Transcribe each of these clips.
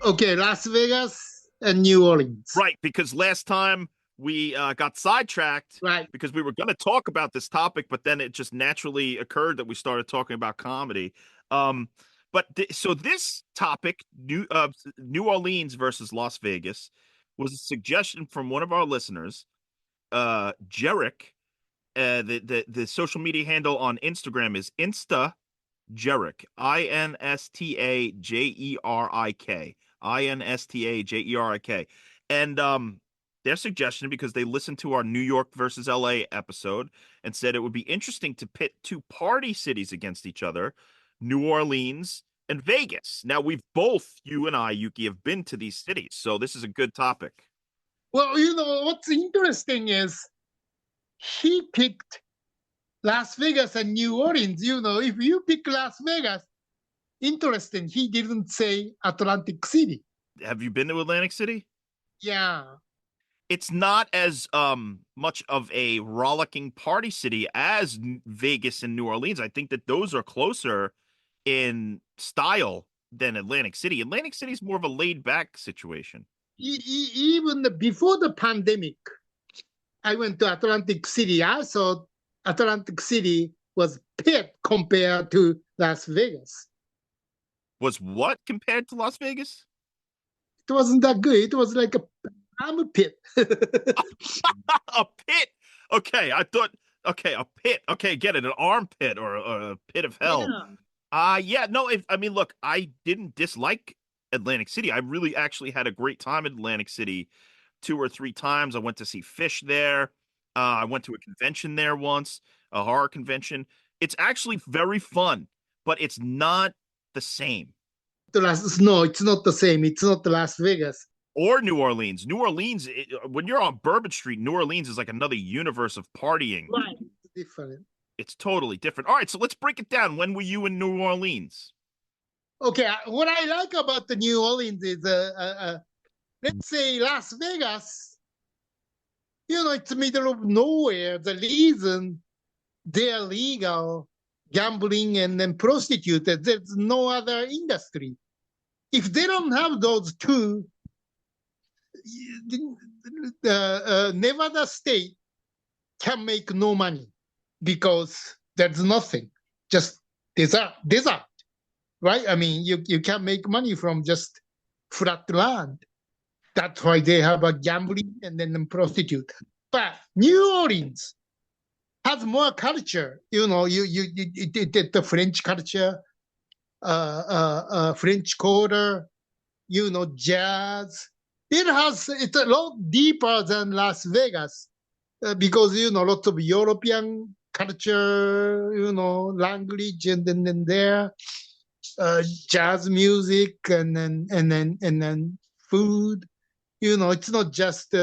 Okay, Las Vegas and New Orleans. Right, because last time we got sidetracked Right. because we were going to talk about this topic, but then it just naturally occurred that we started talking about comedy. So this topic, New Orleans versus Las Vegas, was a suggestion from one of our listeners, Jarek. The social media handle on Instagram is Insta Jarek, INSTAJERIK, INSTAJERIK, and their suggestion, because they listened to our New York versus LA episode and said it would be interesting to pit two party cities against each other, New Orleans and Vegas. Now you and I, Yuki, have been to these cities, so this is a good topic. Well, what's interesting is he picked Las Vegas and New Orleans. If you pick Las Vegas, interesting, he didn't say Atlantic City. Have you been to Atlantic City? Yeah. It's not as much of a rollicking party city as Vegas and New Orleans. I think that those are closer in style than Atlantic City. Atlantic City is more of a laid back situation. Even before the pandemic, I went to Atlantic City. I thought Atlantic City was pit compared to Las Vegas. Was what compared to Las Vegas? It wasn't that good. It was like a pit. A pit? Okay, I thought, okay, a pit. Okay, get it, an armpit or a pit of hell. Yeah. No, look, I didn't dislike Atlantic City. I really actually had a great time in Atlantic City 2 or 3 times. I went to see Fish there. I went to a convention there once, a horror convention. It's actually very fun, but it's not the same. No, it's not the same. It's not the Las Vegas. Or New Orleans. New Orleans, when you're on Bourbon Street, New Orleans is like another universe of partying. Right. It's different. It's totally different. All right, so let's break it down. When were you in New Orleans? Okay, what I like about the New Orleans is, let's say Las Vegas, it's middle of nowhere. The reason they're legal, gambling and then prostituted, there's no other industry. If they don't have those two, Nevada state can make no money because there's nothing, just desert, right? I mean, you can't make money from just flat land. That's why they have a gambling and then prostitute. But New Orleans has more culture. The French culture, French Quarter, jazz. It's a lot deeper than Las Vegas because, lots of European culture, language, and then there, jazz music, and then food. It's not just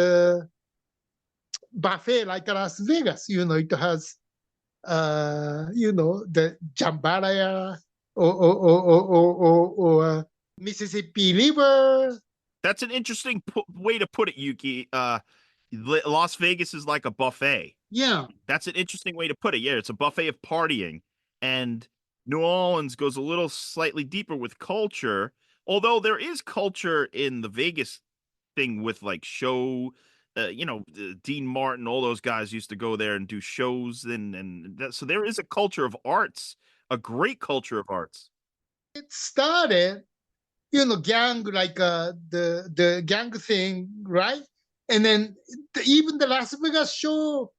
buffet like Las Vegas. It has, the jambalaya or Mississippi River. That's an interesting way to put it, Yuki. Las Vegas is like a buffet. Yeah. That's an interesting way to put it. Yeah, it's a buffet of partying. And New Orleans goes a little slightly deeper with culture, although there is culture in the Vegas thing with like show, Dean Martin, all those guys used to go there and do shows. So there is a culture of arts, a great culture of arts. It started gang, like the gang thing, right? And then even the Las Vegas show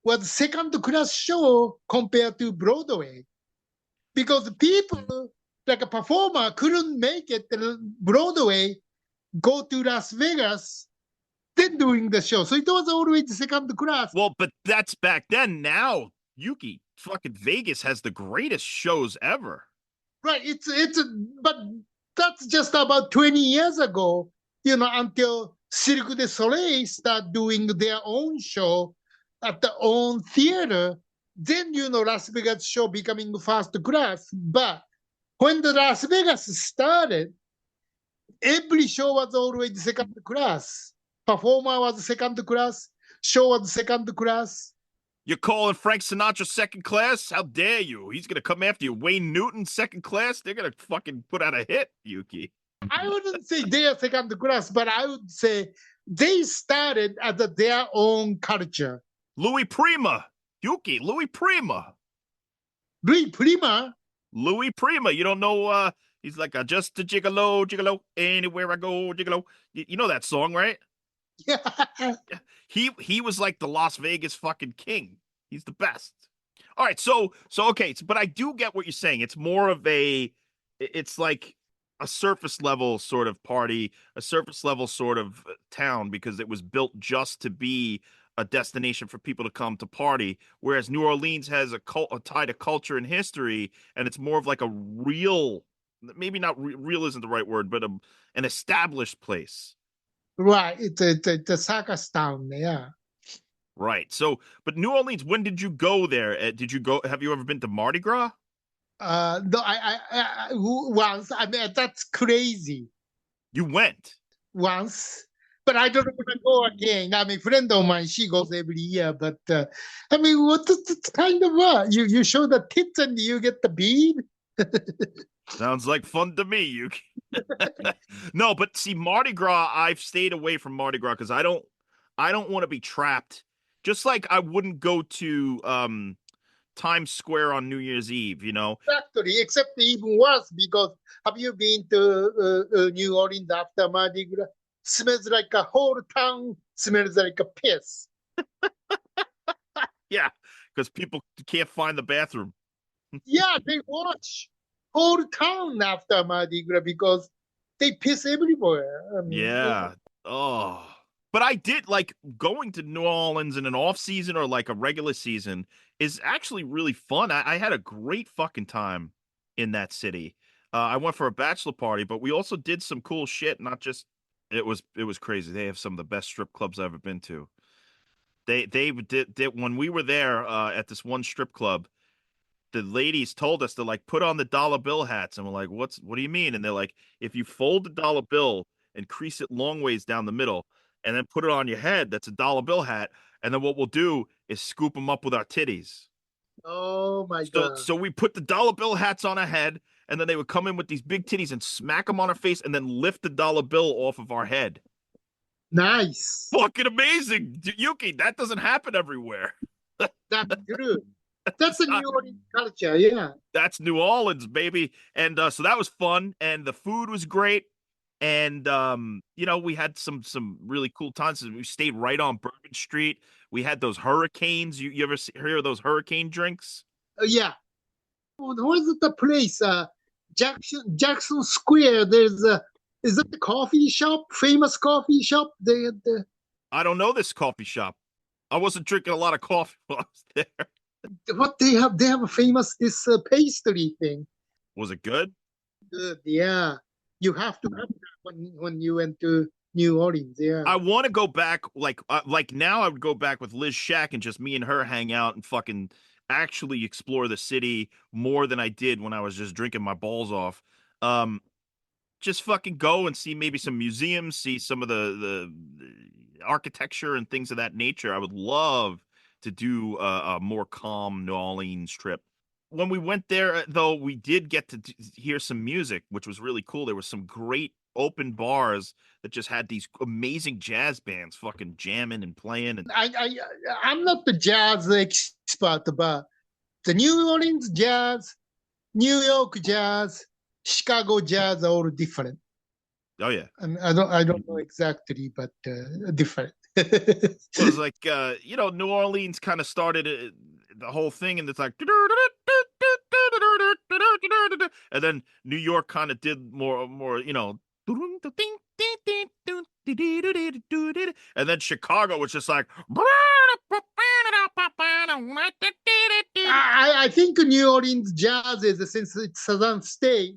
was second-class show compared to Broadway, because people, like a performer, couldn't make it to Broadway, go to Las Vegas, then doing the show. So it was always second class. Well, but that's back then. Now, Yuki, fucking Vegas has the greatest shows ever. Right. But that's just about 20 years ago, until Cirque du Soleil start doing their own show at their own theater. Then, Las Vegas show becoming first class. But when the Las Vegas started, every show was always second class. Performer was second class. Show was second class. You're calling Frank Sinatra second class? How dare you? He's gonna come after you. Wayne Newton second class? They're gonna fucking put out a hit, Yuki. I wouldn't say they are second class, but I would say they started as their own culture. Louis Prima. Yuki, Louis Prima. Louis Prima? Louis Prima. You don't know he's like a just a gigolo, gigolo, anywhere I go, gigolo. You know that song, right? Yeah. He was like the Las Vegas fucking king. He's the best. All right, so okay, but I do get what you're saying. It's more of it's like a surface level sort of party, a surface level sort of town because it was built just to be a destination for people to come to party. Whereas New Orleans has a tie to culture and history, and it's more of like a real, maybe not real isn't the right word, but an established place. Right. It's a circus town. Yeah. Right. So, but New Orleans, when did you go there? Did you go? Have you ever been to Mardi Gras? No, once. I mean, that's crazy. You went. Once, but I don't want to go again. I mean, friend of mine, she goes every year, but I mean, what is this kind of you show the tits and you get the bead? Sounds like fun to me, Yuki. No, but see, Mardi Gras, I've stayed away from Mardi Gras because I don't want to be trapped. Just like I wouldn't go to Times Square on New Year's Eve, you know? Exactly, except even worse because have you been to New Orleans after Mardi Gras? Smells like a whole town smells like a piss. Yeah, because people can't find the bathroom. Yeah, they watch whole town after Mardi Gras because they piss everywhere. I mean, Yeah. Oh. But I did like going to New Orleans in an off season or like a regular season is actually really fun. I had a great fucking time in that city. I went for a bachelor party, but we also did some cool shit. Not just it was crazy. They have some of the best strip clubs I've ever been to. They did when we were there at this one strip club. The ladies told us to like put on the dollar bill hats, and we're like, what do you mean? And they're like, if you fold the dollar bill and crease it long ways down the middle and then put it on your head, that's a dollar bill hat. And then what we'll do is scoop them up with our titties. oh my So god, so we put the dollar bill hats on our head, and then they would come in with these big titties and smack them on our face and then lift the dollar bill off of our head. nice! Fucking amazing. Yuki, that doesn't happen everywhere. That's good. That's a New Orleans culture, yeah. That's New Orleans, baby. And so that was fun, and the food was great. And you know, we had some really cool times. We stayed right on Bourbon Street. We had those hurricanes. You ever hear of those hurricane drinks? Yeah. What is it the place? Jackson Square. There's a is that the coffee shop? Famous coffee shop? I don't know this coffee shop. I wasn't drinking a lot of coffee while I was there. What they have? They have a famous this pastry thing. Was it good? Good, yeah. You have to have that when you went to New Orleans, yeah. I want to go back like now I would go back with Liz Shack and just me and her hang out and fucking actually explore the city more than I did when I was just drinking my balls off. Um just fucking go and see maybe some museums, see some of the architecture and things of that nature. I would love to do a more calm New Orleans trip. When we went there, though, we did get to hear some music, which was really cool. There was some great open bars that just had these amazing jazz bands fucking jamming and playing. And I'm not the jazz expert, but the New Orleans jazz, New York jazz, Chicago jazz are all different. oh yeah, And I don't know exactly, but different. it was like you know, New Orleans kind of started the whole thing, and it's like, and then New York kind of did more, you know, and then Chicago was just like, I think New Orleans jazz is since it's Southern state,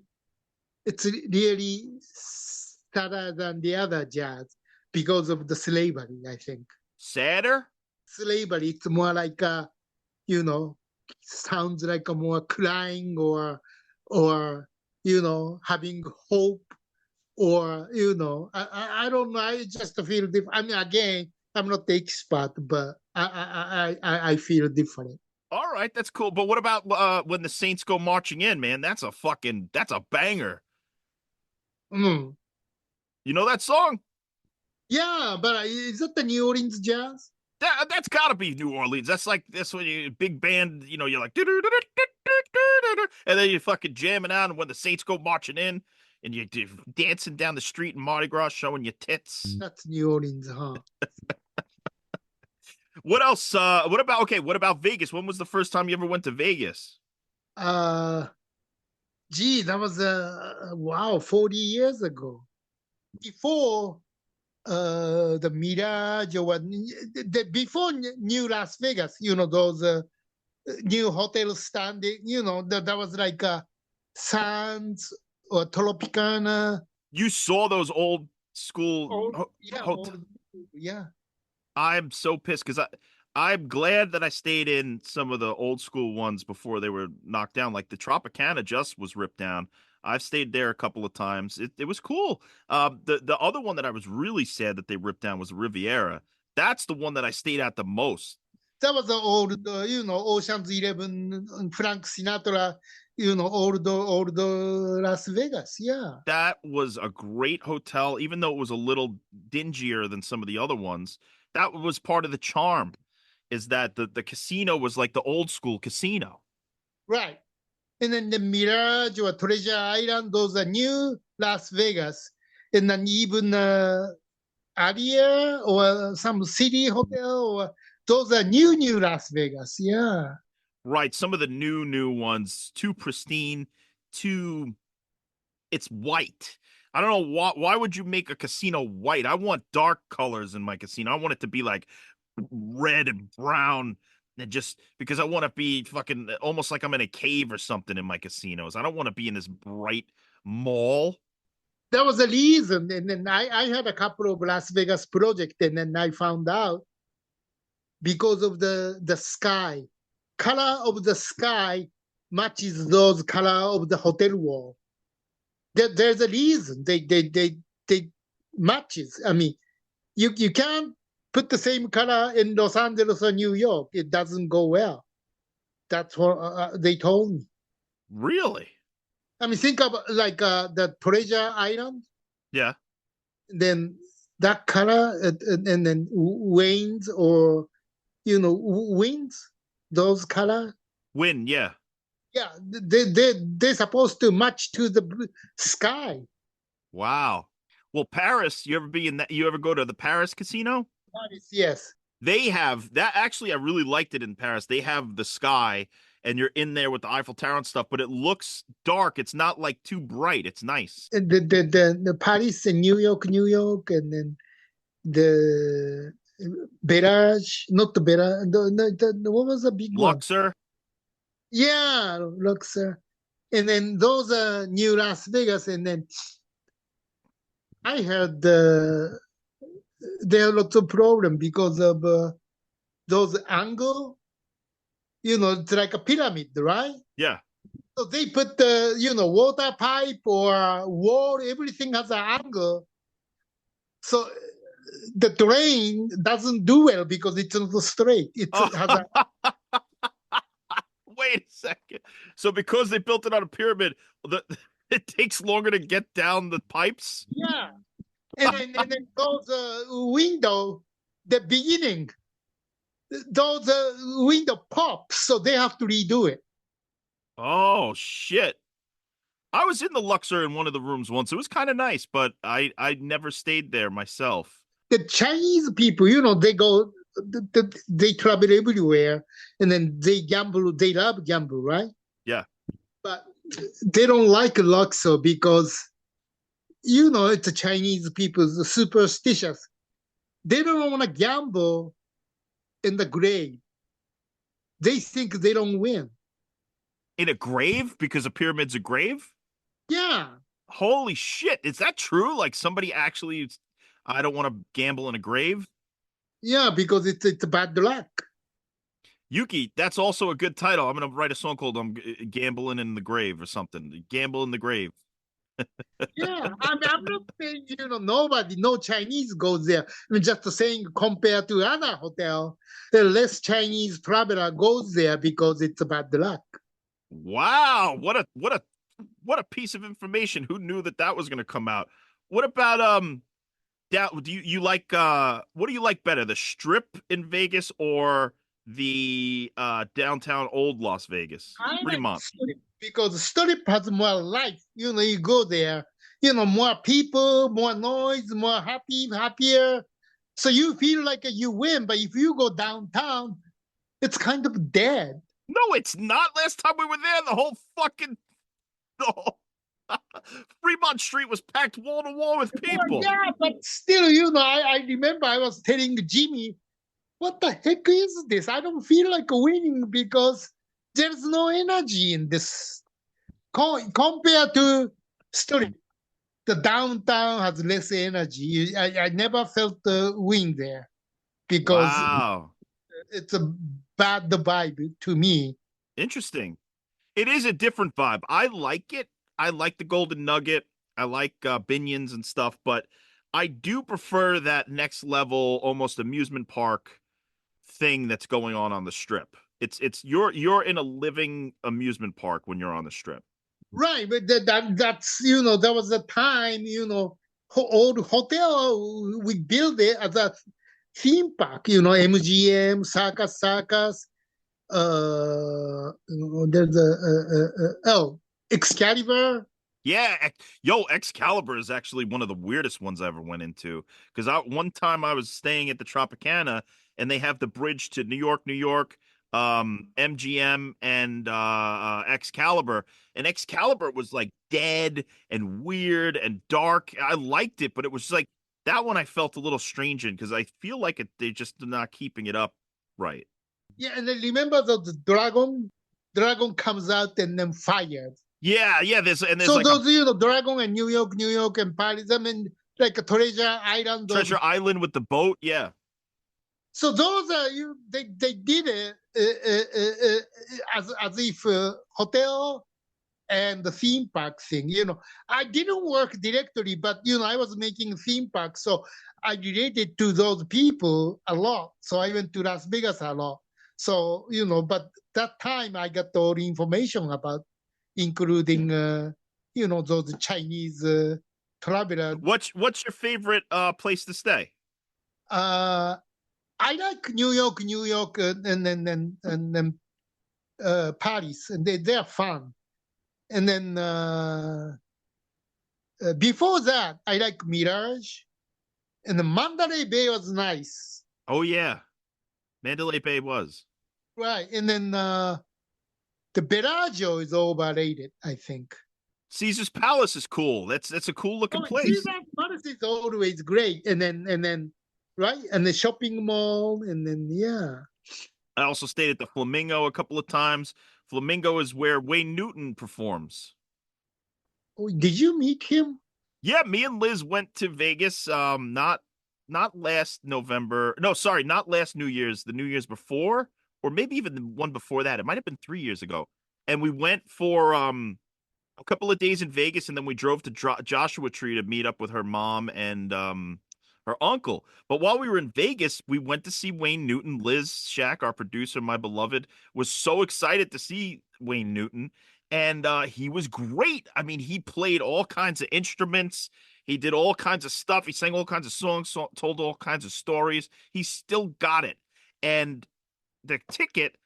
it's really sadder than the other jazz because of the slavery, I think. sadder. Slavery, it's more like you know, sounds like a more crying or you know, having hope or you know, I don't know. I just feel different. I mean, again, I'm not the expert, but I feel different. All right, that's cool. But what about when the Saints go marching in, man? That's a banger. Mm. You know that song? Yeah, but is that the New Orleans Jazz? That's got to be New Orleans. That's when you big band, you know, you're like, and then you're fucking jamming out, and when the Saints go marching in, and you're dancing down the street in Mardi Gras, showing your tits. That's New Orleans, huh? What else? What about okay? What about Vegas? When was the first time you ever went to Vegas? Uh, Gee, that was wow, 40 years ago. Before the Mirage or before New Las Vegas, those new hotel standing, that was like Sands or Tropicana. You saw those old school Old, yeah, hotel. yeah. I'm so pissed because I'm glad that I stayed in some of the old school ones before they were knocked down. Like the Tropicana just was ripped down. I've stayed there a couple of times. It was cool. The other one that I was really sad that they ripped down was Riviera. That's the one that I stayed at the most. That was the old, Ocean's 11, Frank Sinatra, old Las Vegas. Yeah. That was a great hotel, even though it was a little dingier than some of the other ones. That was part of the charm, is that the casino was like the old school casino. Right. And then the Mirage or Treasure Island, those are new Las Vegas. And then even Aria or some city hotel, or those are new Las Vegas. Yeah. Right, some of the new ones, too pristine, too it's white. I don't know why would you make a casino white? I want dark colors in my casino. I want it to be like red and brown and just because I want to be fucking almost like I'm in a cave or something in my casinos. I don't want to be in this bright mall. That was the reason. And then I had a couple of Las Vegas projects, and then I found out because of the sky. Color of the sky matches those color of the hotel wall. There's a reason they matches. I mean, you can't put the same color in Los Angeles or New York. It doesn't go well. That's what they told me. Really? I mean, think of like the Treasure Island. Yeah. Then that color, and then wanes or winds, those color. Win, yeah. Yeah, they're supposed to match to the sky. Wow. Well, Paris, you ever go to the Paris casino? Yes. They have that actually I really liked it in Paris. They have the sky and you're in there with the Eiffel Tower and stuff, but it looks dark. It's not like too bright. It's nice. The Paris and New York, and then the Barrage, not the Barrage, what was the big one? Luxor. Yeah, Luxor. And then those are New Las Vegas, and then I heard there are lots of problem because of those angle. It's like a pyramid, right? Yeah. So they put the water pipe or wall. Everything has an angle. So the drain doesn't do well because it's not straight. It has a Wait a second. So because they built it on a pyramid, it takes longer to get down the pipes? yeah. And then those window, the beginning, those window pop, so they have to redo it. Oh shit. I was in the Luxor in one of the rooms once. It was kind of nice, but I never stayed there myself. The Chinese people, they go, they travel everywhere, and then they gamble. They love gamble, right? Yeah. But they don't like Luxor because it's the Chinese people, superstitious. They don't want to gamble in the grave. They think they don't win. In a grave because a pyramid's a grave? Yeah. Holy shit. Is that true? Like somebody actually I don't want to gamble in a grave? Yeah, because it's bad luck. Yuki, that's also a good title. I'm going to write a song called Gambling in the Grave or something. Gamble in the Grave. Yeah, I'm not saying, nobody, no Chinese goes there. I'm just saying compared to other hotel, the less Chinese traveler goes there because it's bad luck. Wow, what a piece of information. Who knew that that was going to come out? What about down do you like what do you like better, the strip in Vegas or the downtown old Las Vegas? I like Fremont. Strip because Strip has more life. You go there, more people, more noise, more happier. So you feel like you win. But if you go downtown, it's kind of dead. No, it's not. Last time we were there, the whole Fremont Street was packed wall to wall with Well, people. yeah, but still, I remember I was telling Jimmy, what the heck is this? I don't feel like winning because there's no energy in this. Compared to Strip, the downtown has less energy. I never felt the win there because Wow. it's a bad vibe to me. Interesting. It is a different vibe. I like it. I like the Golden Nugget. I like Binions and stuff, but I do prefer that next level, almost amusement park thing that's going on the strip. It's you're in a living amusement park when you're on the strip. Right, but that's there was a time old hotel we built it as a theme park. MGM, Circus. There's oh, Excalibur. Yeah, yo, Excalibur is actually one of the weirdest ones I ever went into because one time I was staying at the Tropicana and they have the bridge to New York, MGM and Excalibur, and Excalibur was like dead and weird and dark. I liked it, but it was like that one I felt a little strange in because I feel like they're just not keeping it up right. Yeah, and then remember the dragon? Dragon comes out and then fired. Yeah, yeah. There's So like a those, Dragon and New York and Paris. I mean, like a Treasure Island. treasure island with the boat. Yeah. So those are they did it as if hotel and the theme park thing. I didn't work directly, but I was making theme park, so I related to those people a lot. So I went to Las Vegas a lot. So but that time I got all the information about, including those Chinese traveler. What's your favorite place to stay? Uh, I like New York, and then Paris, and they're fun. And then before that, I like Mirage, and the Mandalay Bay was nice, Oh yeah, Mandalay Bay was. right? And then the Bellagio is overrated, I think. Caesar's Palace is cool. That's a cool looking Oh, place. Caesar Palace is always great, and then right, and the shopping mall, and then yeah. I also stayed at the Flamingo a couple of times. Flamingo is where Wayne Newton performs. Oh, did you meet him? Yeah, me and Liz went to Vegas. Not last November. No, sorry, not last New Year's. The New Year's before, or maybe even the one before that. It might have been 3 years ago. And we went for a couple of days in Vegas, and then we drove to Joshua Tree to meet up with her mom and her uncle. But while we were in Vegas, we went to see Wayne Newton. Liz Shack, our producer, my beloved, was so excited to see Wayne Newton, and he was great. I mean, he played all kinds of instruments. He did all kinds of stuff. He sang all kinds of songs, told all kinds of stories. He still got it. And the ticket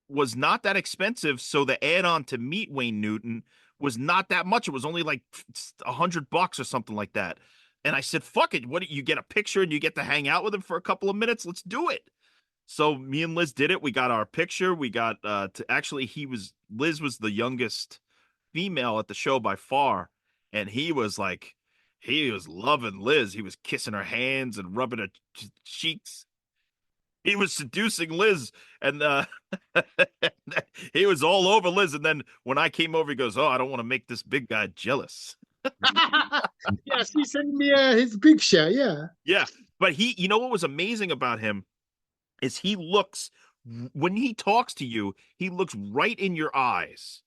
was not that expensive, so the add-on to meet Wayne Newton was not that much. It was only like $100 or something like that. And I said, "Fuck it! What you get a picture and you get to hang out with him for a couple of minutes? Let's do it." So me and Liz did it. We got our picture. We got to actually Liz was the youngest female at the show by far, and he was loving Liz. He was kissing her hands and rubbing her cheeks. He was seducing Liz, and he was all over Liz. And then when I came over, he goes, "Oh, I don't want to make this big guy jealous." Yes, he sent me his picture. Yeah. Yeah, but you know what was amazing about him is when he talks to you, he looks right in your eyes,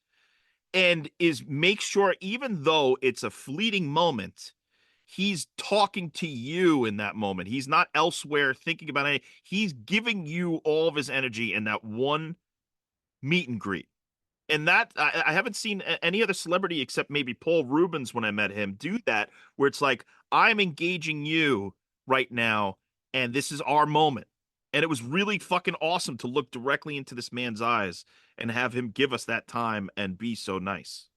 and is make sure, even though it's a fleeting moment, he's talking to you in that moment. He's not elsewhere thinking about it. He's giving you all of his energy in that one meet and greet. And that I haven't seen any other celebrity except maybe Paul Rubens when I met him do that, where it's like, I'm engaging you right now, and this is our moment. And it was really fucking awesome to look directly into this man's eyes and have him give us that time and be so nice.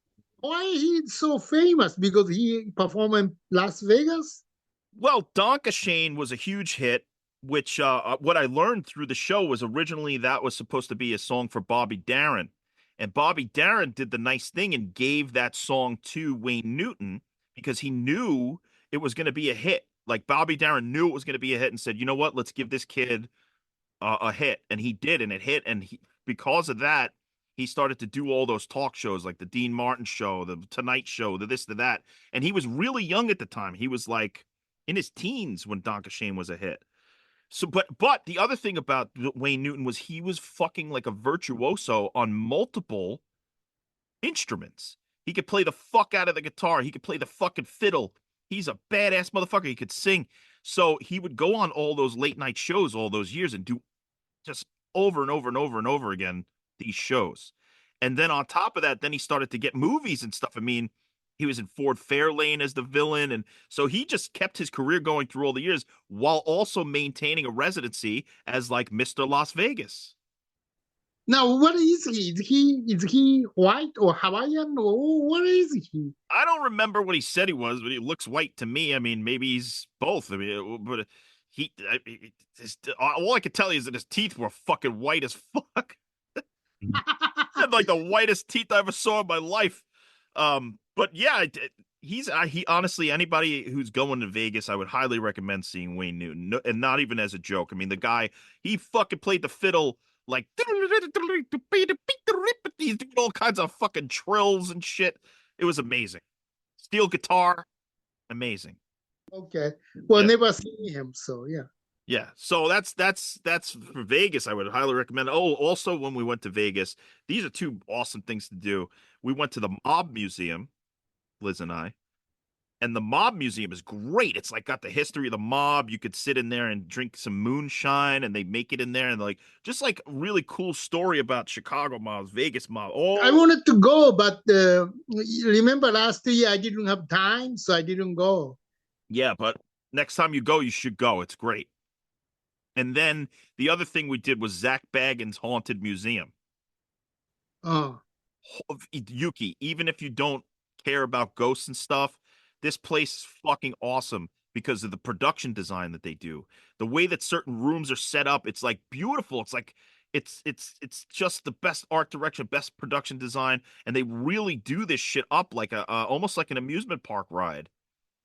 Why he so famous? Because he performed in Las Vegas? Well, Donkashane was a huge hit, which what I learned through the show was originally that was supposed to be a song for Bobby Darin. And Bobby Darin did the nice thing and gave that song to Wayne Newton because he knew it was going to be a hit. Like Bobby Darin knew it was going to be a hit and said, you know what, let's give this kid a hit. And he did, and it hit. And because of that, he started to do all those talk shows like the Dean Martin show, the Tonight Show, the this, the that. And he was really young at the time. He was like in his teens when Donkey Shane was a hit. So, but the other thing about Wayne Newton was he was fucking like a virtuoso on multiple instruments. He could play the fuck out of the guitar. He could play the fucking fiddle. He's a badass motherfucker. He could sing. So he would go on all those late night shows all those years and do just over and over and over and over again these shows. And then on top of that, then he started to get movies and stuff. I mean, he was in Ford Fairlane as the villain. And so he just kept his career going through all the years while also maintaining a residency as like Mr. Las Vegas. Now, what is he? Is he white or Hawaiian or what is he? I don't remember what he said he was, but he looks white to me. I mean, maybe he's both. I mean, but all I could tell you is that his teeth were fucking white as fuck. Had like the whitest teeth I ever saw in my life. But yeah, he honestly, anybody who's going to Vegas, I would highly recommend seeing Wayne Newton, no, and not even as a joke. I mean, the guy, he fucking played the fiddle like he's doing all kinds of fucking trills and shit. It was amazing. Steel guitar, amazing. Okay. Well, Yeah. never seen him, so yeah. Yeah, so that's for Vegas. I would highly recommend. Oh, also when we went to Vegas, these are two awesome things to do. We went to the Mob Museum, Liz and I, and the Mob Museum is great. It's like got the history of the mob. You could sit in there and drink some moonshine, and they make it in there, and like just like really cool story about Chicago mobs, Vegas mob. I Oh, wanted to go, but remember last year I didn't have time, so I didn't go. yeah, but next time you go, you should go. It's great. And then the other thing we did was Zach Bagans' Haunted Museum. Oh, Yuki, even if you don't care about ghosts and stuff, this place is fucking awesome because of the production design that they do. The way that certain rooms are set up, it's like beautiful. It's like it's just the best art direction, best production design, and they really do this shit up like a almost like an amusement park ride.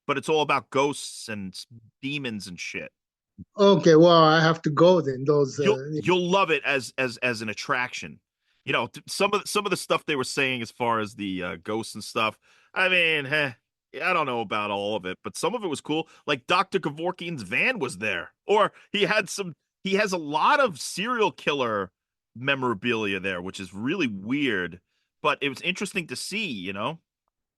But it's all about ghosts and demons and shit. okay. Well, I have to go then. Those. You'll love it as an attraction. You know, some of the stuff they were saying as far as the ghosts and stuff. I mean, I don't know about all of it, but some of it was cool. Like Dr. Kevorkian's van was there, or he had some. He has a lot of serial killer memorabilia there, which is really weird, but it was interesting to see. You know.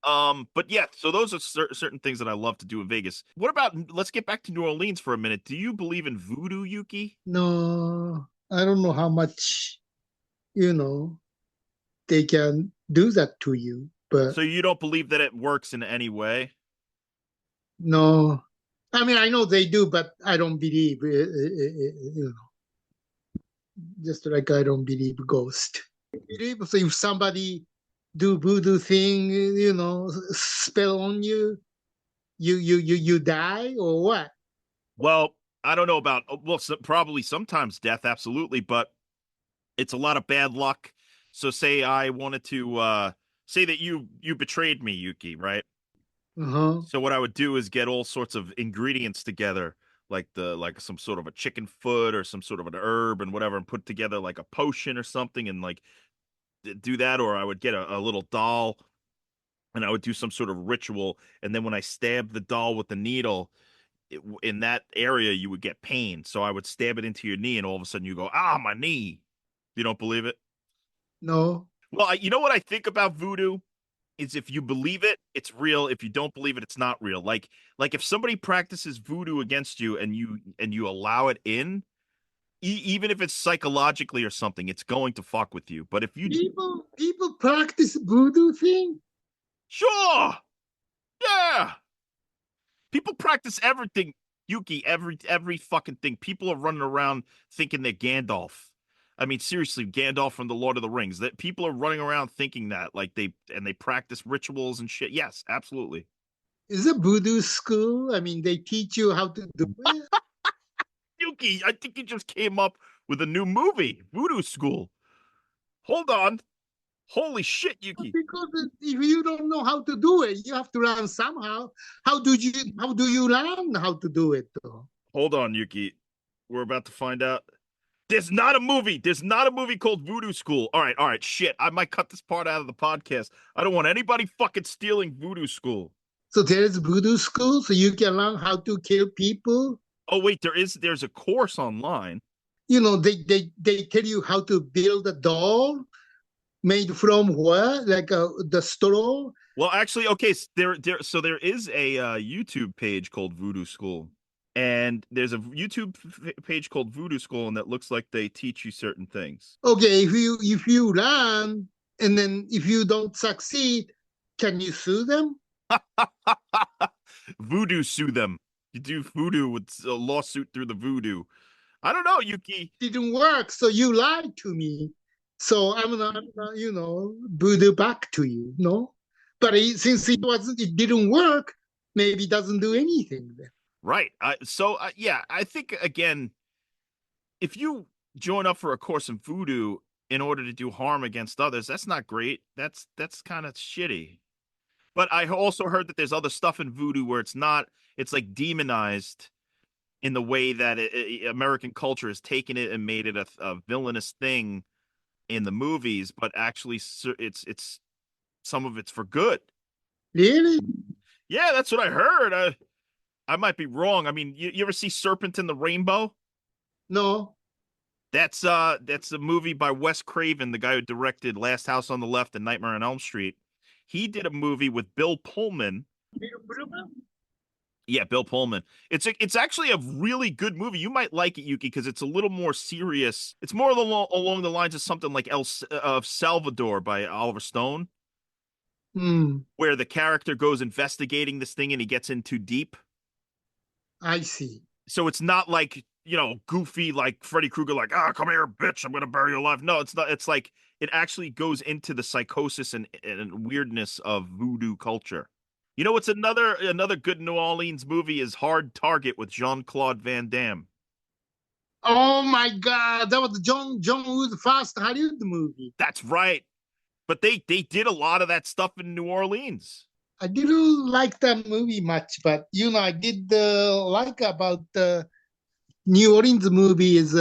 But yeah, so those are certain things that I love to do in Vegas. What about, let's get back to New Orleans for a minute. Do you believe in voodoo, Yuki? No, I don't know how much you know they can do that to you, but So you don't believe that it works in any way? no. I mean, I know they do, but I don't believe. Just like I don't believe ghost. Believe so if somebody do voodoo thing, spell on you, you die or what? Well, I don't know about, well, probably sometimes death, absolutely, but it's a lot of bad luck. So say I wanted to say that you betrayed me, Yuki, right? Uh-huh. So what I would do is get all sorts of ingredients together, like some sort of a chicken foot or some sort of an herb and whatever, and put together like a potion or something, and like do that. Or I would get a little doll and I would do some sort of ritual. And then when I stabbed the doll with the needle, in that area, you would get pain. So I would stab it into your knee, and all of a sudden you go, ah, my knee. You don't believe it? No. Well, you know what I think about voodoo is if you believe it, it's real. If you don't believe it, it's not real. Like if somebody practices voodoo against you and you allow it in, even if it's psychologically or something, it's going to fuck with you. But if you People practice voodoo thing. sure, yeah, people practice everything, Yuki, every fucking thing. People are running around thinking they're Gandalf. I mean, seriously, Gandalf from the Lord of the Rings. That people are running around thinking that, like they practice rituals and shit. Yes, absolutely. Is a voodoo school? I mean, they teach you how to do it. Yuki, I think you just came up with a new movie, Voodoo School. Hold on. Holy shit, Yuki. Because if you don't know how to do it, you have to learn somehow. How do you learn how to do it though? Hold on, Yuki. We're about to find out. There's not a movie. There's not a movie called Voodoo School. All right. Shit. I might cut this part out of the podcast. I don't want anybody fucking stealing Voodoo School. So there's voodoo school, so you can learn how to kill people. Oh wait, there's a course online. They tell you how to build a doll made from what? Like the straw? Well, actually, okay, there is a YouTube page called Voodoo School. And there's a YouTube page called Voodoo School, and that looks like they teach you certain things. Okay, if you learn and then if you don't succeed, can you sue them? Voodoo sue them. You do voodoo with a lawsuit through the voodoo. I don't know, Yuki. Didn't work, so you lied to me. So I'm gonna, voodoo back to you, no? But since it didn't work, maybe it doesn't do anything then. Right. Yeah, I think again, if you join up for a course in voodoo in order to do harm against others, that's not great. That's kind of shitty. But I also heard that there's other stuff in voodoo where it's like demonized in the way that American culture has taken it and made it a villainous thing in the movies, but actually it's some of it's for good. Really? Yeah, that's what I heard. I might be wrong. I mean, you ever see Serpent in the Rainbow? No. That's a movie by Wes Craven, the guy who directed Last House on the Left and Nightmare on Elm Street. He did a movie with Bill Pullman. Yeah, Bill Pullman. It's actually a really good movie. You might like it, Yuki, because it's a little more serious. It's more along the lines of something like of Salvador by Oliver Stone, where the character goes investigating this thing and he gets in too deep. I see. So it's not like, goofy like Freddy Krueger, like, come here, bitch, I'm gonna bury you alive. No, it's not. It's like it actually goes into the psychosis and weirdness of voodoo culture. You know what's another good New Orleans movie is Hard Target with Jean-Claude Van Damme. Oh my God, that was John Woo's first Hollywood movie. That's right. But they did a lot of that stuff in New Orleans. I didn't like that movie much, but I did like about the New Orleans movie is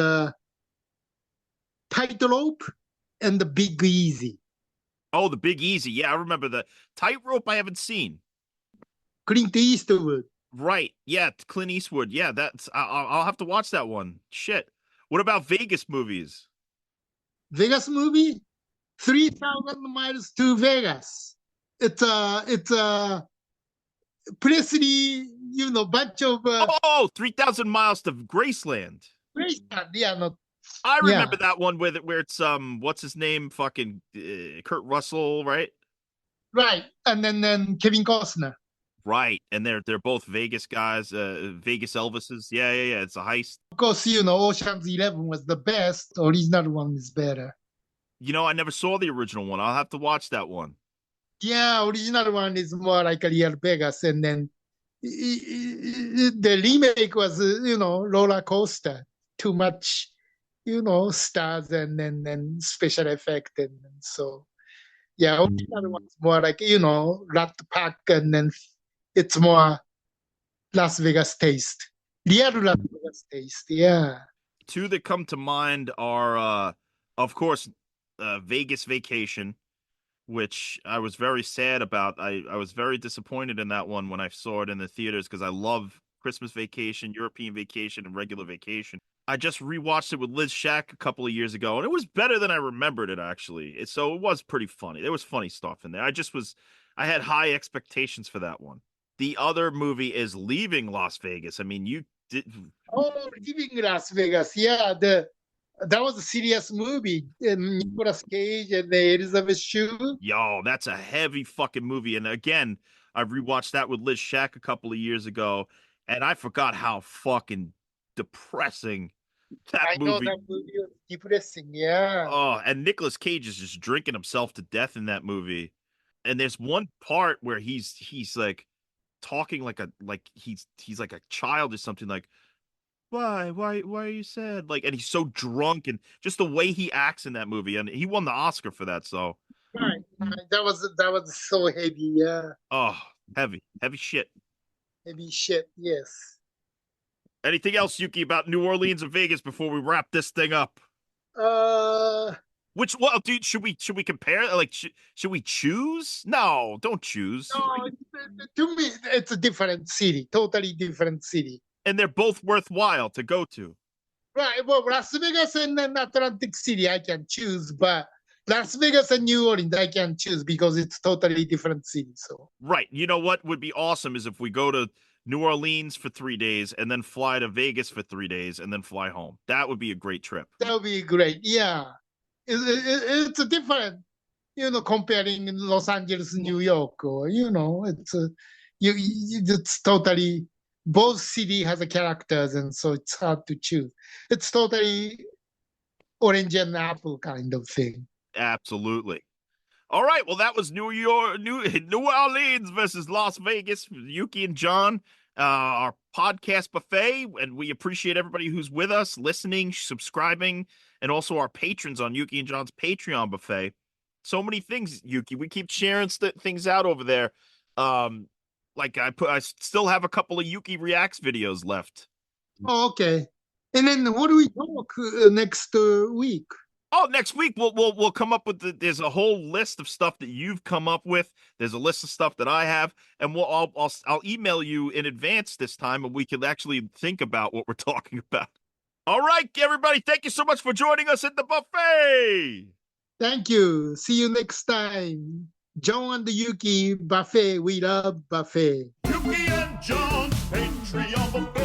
Tightrope and The Big Easy. Oh, The Big Easy. Yeah, I remember the Tightrope I haven't seen. Clint Eastwood. Right. Yeah, Clint Eastwood. Yeah, I'll have to watch that one. Shit. What about Vegas movies? Vegas movie? 3,000 Miles to Vegas. It's a Presley, bunch of 3,000 Miles to Graceland. Graceland. Yeah, no. I remember that one where it's what's his name? Fucking Kurt Russell, right? Right. And then Kevin Costner. Right. And they're both Vegas guys, Vegas Elvises. Yeah. It's a heist. Of course, Ocean's 11 was the best. Original one is better. I never saw the original one. I'll have to watch that one. Yeah, original one is more like a real Vegas, and then the remake was, roller coaster. Too much, stars and then special effect, and so yeah, original one's more like Rat Pack, and then it's more Las Vegas taste, real Las Vegas taste. Yeah. Two that come to mind are, of course, Vegas Vacation, which I was very sad about. I was very disappointed in that one when I saw it in the theaters because I love Christmas Vacation, European Vacation, and regular Vacation. I just rewatched it with Liz Shack a couple of years ago, and it was better than I remembered it actually. So it was pretty funny. There was funny stuff in there. I had high expectations for that one. The other movie is Leaving Las Vegas. I mean, you did. Oh, Leaving Las Vegas. Yeah, that was a serious movie. And Nicolas Cage and Elizabeth Shue. Yo, that's a heavy fucking movie. And again, I rewatched that with Liz Shack a couple of years ago, and I forgot how fucking depressing that I know movie. that movie was depressing. Yeah. Oh, and Nicolas Cage is just drinking himself to death in that movie. And there's one part where he's like talking like he's like a child or something, like why are you sad, like, and he's so drunk, and just the way he acts in that movie, and he won the Oscar for that. So Right. That was so heavy. Yeah. oh, heavy shit. Heavy shit. Yes. Anything else, Yuki, about New Orleans and Vegas before we wrap this thing up? Uh, Which, well, dude, should we compare? Like, should we choose? No, don't choose. no, to me, it's a different city, totally different city. And they're both worthwhile to go to. Right. Well, Las Vegas and then Atlantic City, I can choose, but Las Vegas and New Orleans, I can choose because it's totally different city. So Right. You know what would be awesome is if we go to New Orleans for 3 days and then fly to Vegas for 3 days and then fly home. That would be a great trip. that would be great. Yeah. It's a different, comparing Los Angeles, New York, or, it's totally, both city has a characters, and so it's hard to choose. It's totally orange and apple kind of thing. Absolutely. All right. Well, that was New Orleans versus Las Vegas, Yuki and John, our podcast buffet. And we appreciate everybody who's with us, listening, subscribing, and also our patrons on Yuki and John's Patreon buffet. So many things, Yuki. We keep sharing things out over there. Like I still have a couple of Yuki Reacts videos left. Oh, okay. And then what do we talk next week? Oh, next week we'll come up with there's a whole list of stuff that you've come up with. There's a list of stuff that I have, and I'll email you in advance this time, and we can actually think about what we're talking about. All right, everybody, thank you so much for joining us at the buffet. Thank you. See you next time. John and the Yuki buffet. We love buffet. Yuki and John's Patreon buffet.